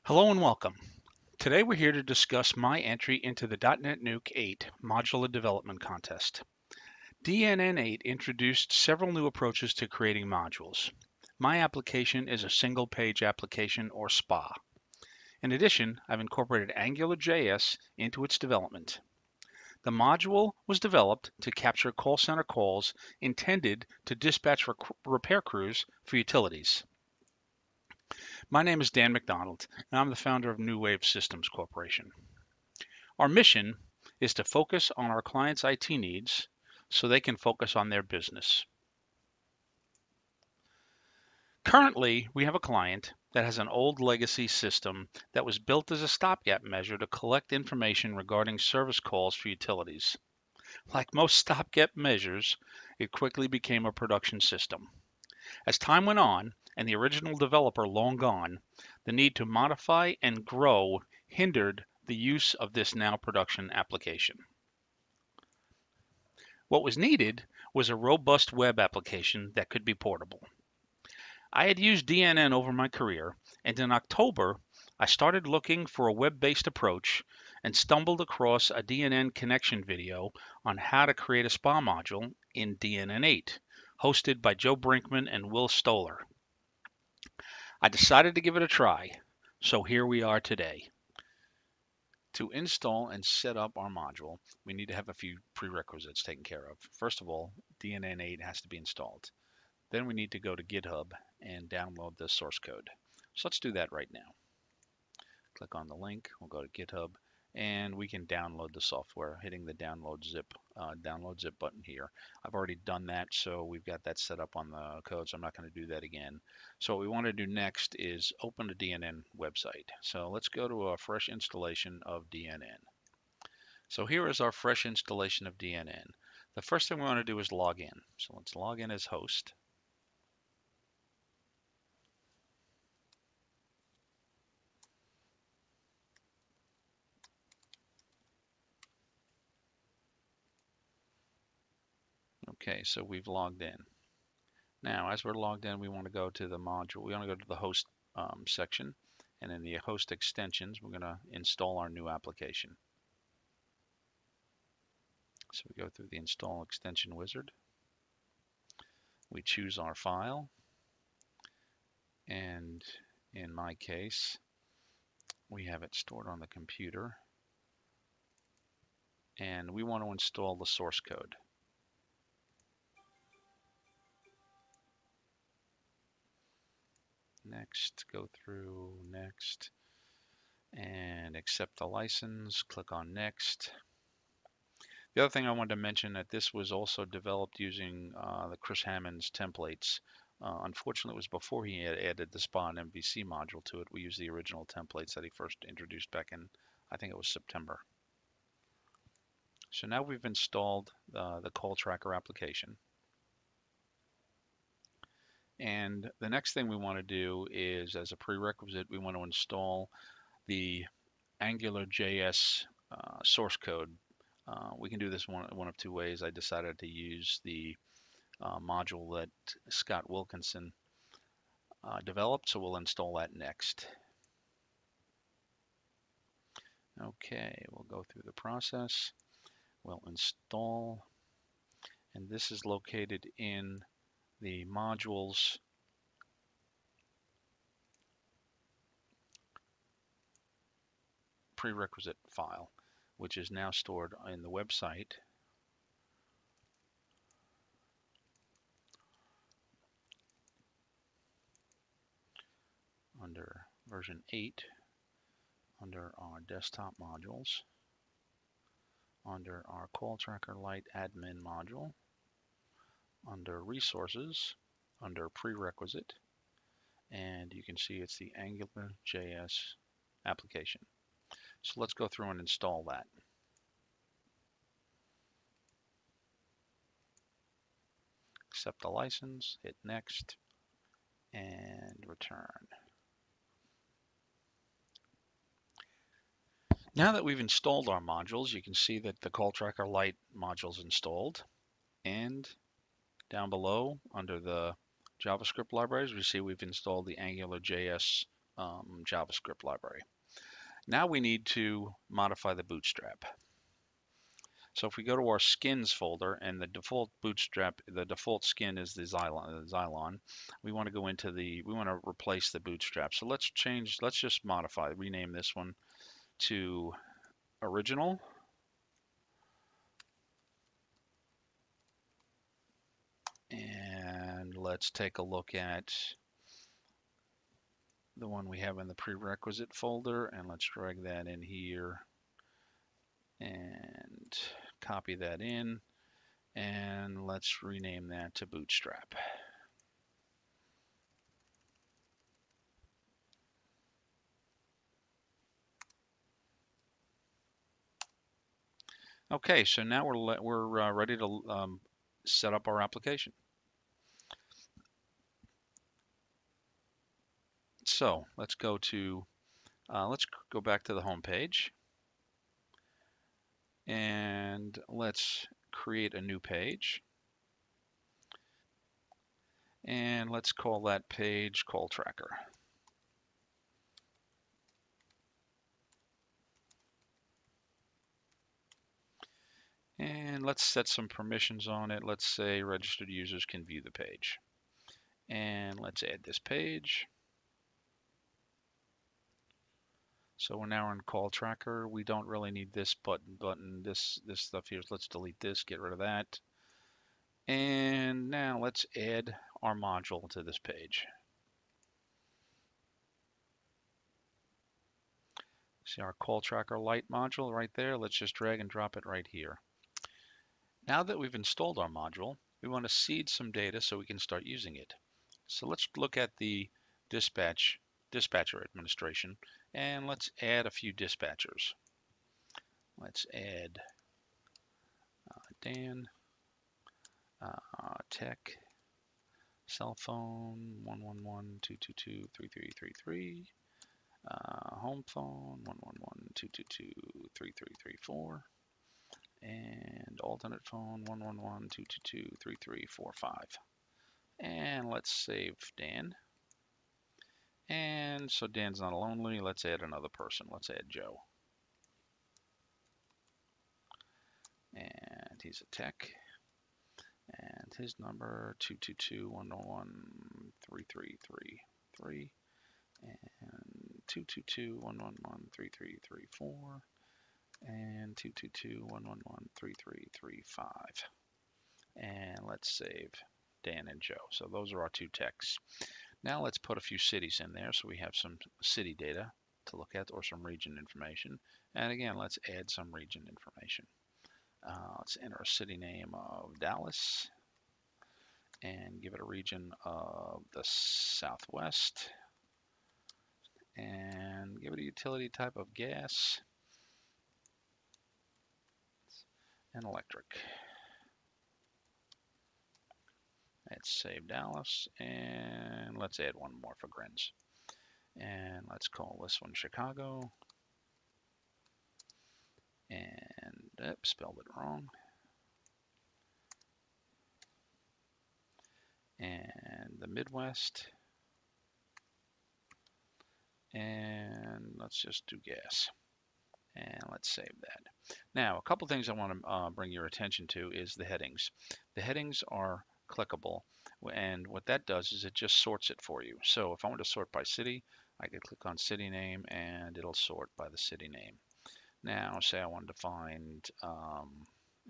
Hello and welcome. Today we're here to discuss my entry into the .NET Nuke 8 Modular Development Contest. DNN 8 introduced several new approaches to creating modules. My application is a single page application or SPA. In addition, I've incorporated AngularJS into its development. The module was developed to capture call center calls intended to dispatch repair crews for utilities. My name is Dan McDonald, and I'm the founder of New Wave Systems Corporation. Our mission is to focus on our clients' IT needs so they can focus on their business. Currently, we have a client that has an old legacy system that was built as a stopgap measure to collect information regarding service calls for utilities. Like most stopgap measures, it quickly became a production system. As time went on, and the original developer long gone, the need to modify and grow hindered the use of this now production application. What was needed was a robust web application that could be portable. I had used DNN over my career, and in October, I started looking for a web-based approach and stumbled across a DNN connection video on how to create a SPA module in DNN 8, hosted by Joe Brinkman and Will Stoller. I decided to give it a try, so here we are today. To install and set up our module, we need to have a few prerequisites taken care of. First of all, DNN 8 has to be installed. Then we need to go to GitHub and download the source code. So let's do that right now. Click on the link, we'll go to GitHub, and we can download the software, hitting the download zip button here. I've already done that, so we've got that set up on the code, so I'm not going to do that again. So what we want to do next is open a DNN website. So let's go to a fresh installation of DNN. So here is our fresh installation of DNN. The first thing we want to do is log in. So let's log in as host. Okay, so we've logged in. Now, as we're logged in, we want to go to the module. We want to go to the host section, and in the host extensions, we're going to install our new application. So we go through the install extension wizard. We choose our file, and in my case, we have it stored on the computer, and we want to install the source code. Next, go through next, and accept the license, click on next. The other thing I wanted to mention that this was also developed using the Chris Hammond's templates. Unfortunately, it was before he had added the SPA and MVC module to it. We used the original templates that he first introduced back in, I think it was September. So now we've installed the CallTracker application. And the next thing we want to do is, as a prerequisite, we want to install the AngularJS source code. We can do this one of two ways. I decided to use the module that Scott Wilkinson developed, so we'll install that next. Okay, we'll go through the process. We'll install, and this is located in the modules prerequisite file, which is now stored in the website. Under version 8, under our desktop modules, under our CallTracker Lite admin module, under resources, under prerequisite, and you can see it's the AngularJS application. So let's go through and install that. Accept the license, hit next, and return. Now that we've installed our modules, you can see that the CallTracker Lite module is installed, and down below under the JavaScript libraries, we see we've installed the AngularJS JavaScript library. Now we need to modify the bootstrap. So if we go to our skins folder and the default bootstrap, the default skin is the Xylon. We want to go into we want to replace the bootstrap. So let's just modify, rename this one to original. And let's take a look at the one we have in the prerequisite folder, and let's drag that in here and copy that in, and let's rename that to bootstrap. Okay, so now we're ready to set up our application. So let's go back to the home page, and let's create a new page, and let's call that page Call Tracker. And let's set some permissions on it. Let's say registered users can view the page. And let's add this page. So we're now in Call Tracker. We don't really need this button, this stuff here. So let's delete this, get rid of that. And now let's add our module to this page. See our Call Tracker Lite module right there? Let's just drag and drop it right here. Now that we've installed our module, we want to seed some data so we can start using it. So let's look at the dispatcher administration, and let's add a few dispatchers. Let's add Dan, tech, cell phone 111-222-3333, home phone 111-222-3334, and alternate phone 111-222-3345. And let's save Dan. And so Dan's not lonely. Let's add another person. Let's add Joe. And he's a tech. And his number 222-101-3333 and 222-111-3334 and 222-111-3335. And let's save Dan and Joe. So those are our two techs. Now let's put a few cities in there so we have some city data to look at, or some region information. And again, let's add some region information. Let's enter a city name of Dallas and give it a region of the Southwest, and give it a utility type of gas and electric. Let's save Dallas, and let's add one more for grins. And let's call this one Chicago. And spelled it wrong. And the Midwest. And let's just do gas. And let's save that. Now, a couple things I want to bring your attention to is the headings. The headings are clickable, and what that does is it just sorts it for you. So if I want to sort by city, I could click on city name and it'll sort by the city name. Now, say I wanted to find,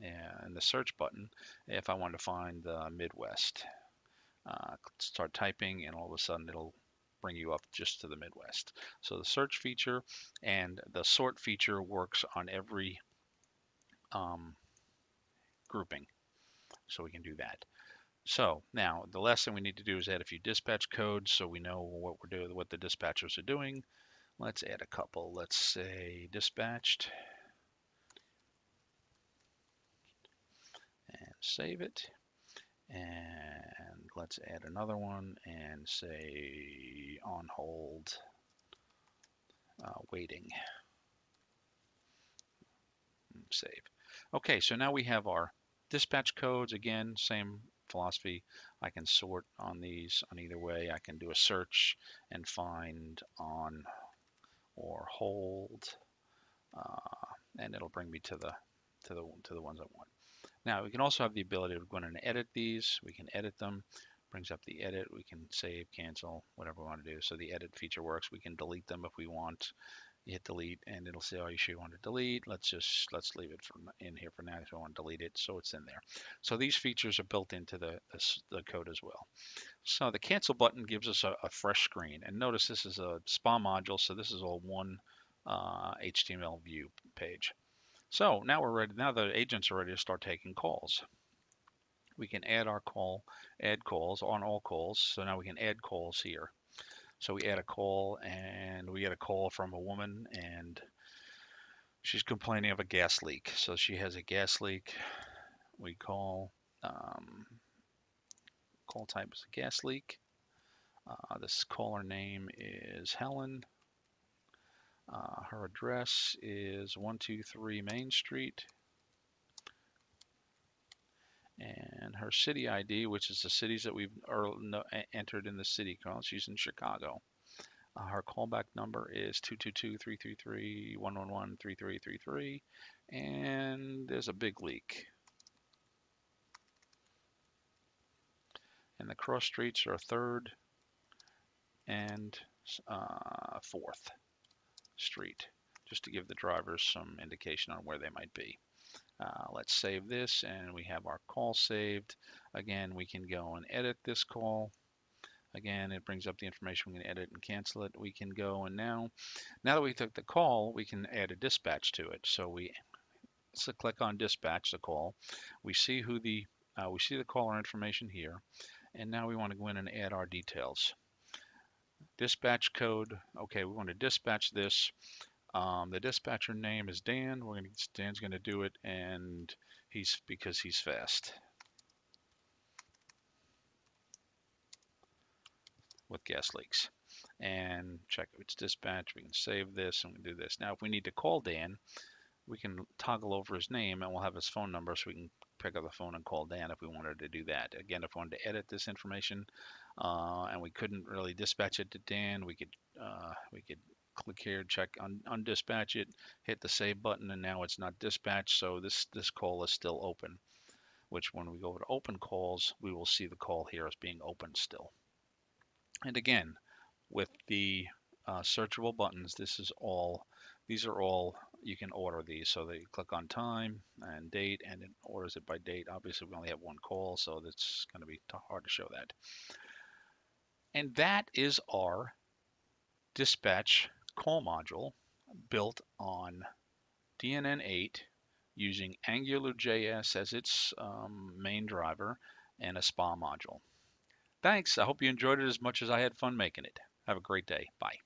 in the search button, if I wanted to find the Midwest, start typing, and all of a sudden it'll bring you up just to the Midwest. So the search feature and the sort feature works on every grouping. So we can do that. So now the last thing we need to do is add a few dispatch codes so we know what we're doing, what the dispatchers are doing. Let's add a couple. Let's say dispatched and save it. And let's add another one and say on hold, waiting. Save. Okay, so now we have our dispatch codes. Again, same philosophy. I can sort on these on either way. I can do a search and find on or hold, and it'll bring me to the ones I want. Now we can also have the ability to go in and edit these. We can edit them. Brings up the edit. We can save, cancel, whatever we want to do. So the edit feature works. We can delete them if we want. You hit delete and it'll say, oh, you sure you want to delete? Let's leave it in here for now if I want to delete it. So it's in there. So these features are built into the code as well. So the cancel button gives us a fresh screen. And notice this is a SPA module. So this is all one HTML view page. So now we're ready. Now the agents are ready to start taking calls. We can add add calls on all calls. So now we can add calls here. So we add a call and we get a call from a woman and she's complaining of a gas leak. So she has a gas leak. We call type is a gas leak. This caller name is Helen. Her address is 123 Main Street. And her city ID, which is the cities that we've entered in the city call. She's in Chicago. Her callback number is 222-333-111-3333. And there's a big leak. And the cross streets are 3rd and 4th Street, just to give the drivers some indication on where they might be. Let's save this and we have our call saved. Again, we can go and edit this call. Again, it brings up the information. We can edit and cancel it. We can go and now that we took the call, we can add a dispatch to it. So we click on dispatch the call. We see the caller information here, and now we want to go in and add our details. Dispatch code. Okay, we want to dispatch this. The dispatcher name is Dan. Dan's going to do it, and because he's fast with gas leaks. And check if it's dispatch. We can save this and we can do this. Now, if we need to call Dan, we can toggle over his name and we'll have his phone number so we can pick up the phone and call Dan if we wanted to do that. Again, if we wanted to edit this information and we couldn't really dispatch it to Dan, we could click here, check undispatch it, hit the save button, and now it's not dispatched. So this call is still open, which when we go to open calls, we will see the call here as being open still. And again, with the searchable buttons, these are all, you can order these. So they click on time and date and it orders it by date. Obviously we only have one call, so that's going to be hard to show that. And that is our dispatch call module built on DNN8 using AngularJS as its main driver and a SPA module. Thanks. I hope you enjoyed it as much as I had fun making it. Have a great day. Bye.